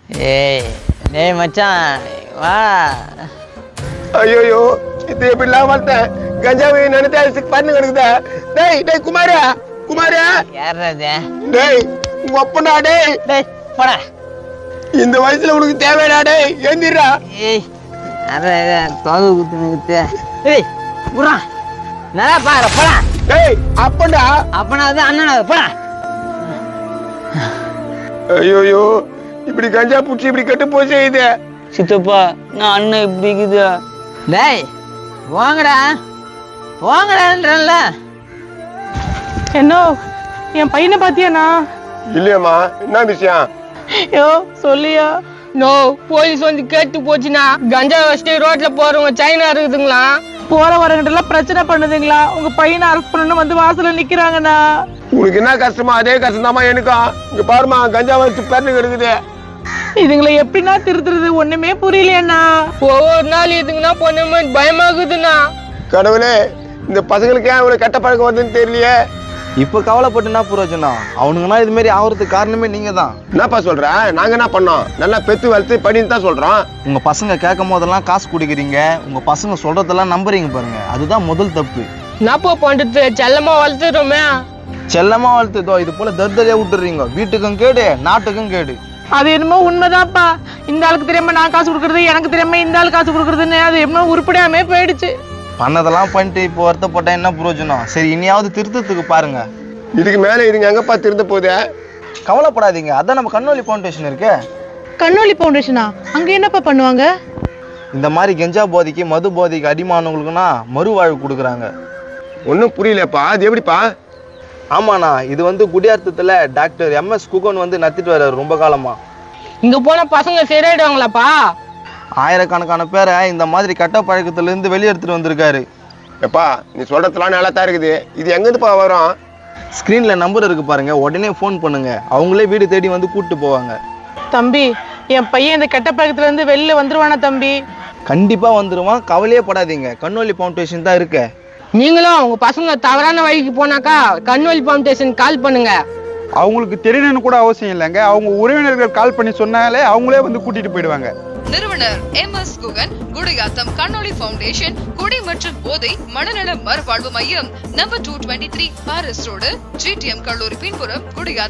ஏய் டேய் மச்சான் வா. ஐயோ இது எப்படிலாம் வளர்த்தேன் கஞ்சாவை நினைத்து பண்ணு கிடக்குதா. டேய் டேய் குமாரா குமாரா. யாரா இது? டேய் உங்க அப்பனா. டேய் டேய் போடா. இந்த வயசுல உனக்கு தேவைடா. டேய் ஏந்திரா. ஏய் அதான் தோது குத்துனுக்குது. ஏய் புறா நல்லா பாரு போடா. டேய் அப்படா. அப்பனா அது அண்ணனா போடா. ஐயோ இப்படி கஞ்சா பூச்சி இப்படி கெட்டு போச்சு இது. சித்தப்பா நான் அண்ணன் இப்படி இருக்குது. டேய் வாங்கடா வாங்கடான்றல. என்ன என் பையனை பாத்தியாண்ணா? இல்லையம்மா என்ன விஷயம்? யோ சொல்லியா? நோ போலீஸ் வந்து கேட்டு போச்சுன்னா கஞ்சா வச்சுட்டு ரோட்ல போறவங்க சைனா இருக்குதுங்களா? போற வரங்கிட்ட எல்லாம் பிரச்சனை பண்ணுதுங்களா? உங்க பையனை அரெஸ்ட் பண்ணணும் வந்து வாசல்ல நிக்கிறாங்கண்ணா. உனக்கு என்ன கஷ்டமா அதே கஷ்டம்தாம்மா எனக்கும். இங்க பாருமா கஞ்சா வச்சு பேருந்து கிடக்குது. இதுங்களை எப்படின்னா திருத்துறது ஒண்ணுமே புரியலையண்ணா. ஒவ்வொரு நாள் இதுங்கன்னா பொண்ணு பயமாகுதுண்ணா. கடவுளே இந்த பசங்களுக்கு ஏன் இவ்வளவு கெட்ட பழக்கம் வருதுன்னு தெரியலையே. இப்போ கவலைப்பட்டுனா புரோஜனம். அவனுங்கன்னா இது மாதிரி ஆகிறதுக்கு காரணமே நீங்க தான். என்னப்பா சொல்ற? நாங்க என்ன பண்ணோம்? நல்லா பெத்து வளர்த்து படின்னு தான் சொல்றோம். உங்க பசங்க கேட்கும் போதெல்லாம் காசு குடிக்கிறீங்க, உங்க பசங்க சொல்றதெல்லாம் நம்புறீங்க பாருங்க, அதுதான் முதல் தப்பு. என்னப்பா பண்றது? செல்லமா வளர்த்துறோமே. செல்லமா வளர்த்துதோ இது போல தர்தரியா விட்டுறீங்க. வீட்டுக்கும் கேடு நாட்டுக்கும் கேடு. அது என்னமோ உண்மைதான்ப்பா. இந்த ஆளுக்கு தெரியாம நான் காசு கொடுக்கறது, எனக்கு தெரியாம இந்த ஆளு காசு கொடுக்கறதுன்னு அது என்னமோ உருப்படியாமே போயிடுச்சு. பண்ணதெல்லாம் பண்ணிட்டு இப்போ வருத்தப்பட்டா என்ன புரோஜனம்? சரி இனியாவது திருத்தத்துக்கு பாருங்க. இதுக்கு மேல இதுங்க எங்கப்பா திருந்த போகுது? கவலைப்படாதீங்க, அதான் நம்ம கண்ணொலி ஃபவுண்டேஷன் இருக்கு. கண்ணொலி ஃபவுண்டேஷனா? அங்க என்னப்பா பண்ணுவாங்க? இந்த மாதிரி கெஞ்சா போதைக்கு மது போதைக்கு அடிமானவங்களுக்குன்னா மறுவாழ்வு கொடுக்குறாங்க. ஒன்றும் புரியலப்பா. அது எப்படிப்பா? ஆமாண்ணா, இது வந்து குடியார்த்தத்தில் டாக்டர் MS குகன் வந்து நத்திட்டு வர்றாரு ரொம்ப காலமா. இங்க போன பசங்க சரியாயிடுவாங்களாப்பா? ஆயிரக்கணக்கான பேரை இந்த மாதிரி கட்ட பழக்கத்திலிருந்து வெளியெடுத்துட்டு வந்திருக்காரு. எப்பா நீ சொல்றதுலாம் நல்லா தான் இருக்குது. இது எங்கேருந்துப்பா வரும்? ஸ்க்ரீன்ல நம்பர் இருக்கு பாருங்க, உடனே ஃபோன் பண்ணுங்க, அவங்களே வீடு தேடி வந்து கூப்பிட்டு போவாங்க. தம்பி என் பையன் இந்த கெட்ட பழக்கத்துல இருந்து வெளில வந்துருவானா தம்பி? கண்டிப்பா வந்துருவான், கவலையே படாதீங்க. கண்ணொலி ஃபவுண்டேஷன் தான் இருக்க. நீங்களும் உங்க பசங்க தவறான வழிக்கு போனாக்கா கண்ணொலி ஃபவுண்டேஷன் கால் பண்ணுங்க. அவங்களுக்கு தெரியணும்னு கூட அவசியம் இல்லைங்க. அவங்க உறவினர்கள் கால் பண்ணி சொன்னாலே அவங்களே வந்து கூட்டிட்டு போயிடுவாங்க. நிறுவனர் MS குகன், குடியாத்தம் கண்ணொலி ஃபவுண்டேஷன், குடி மற்றும் போதை மனநல மறுவாழ்வு மையம், நம்பர் 223 பாரிஸ் ரோடு, GTM கல்லூரி பின்புறம், குடியாத்தம்.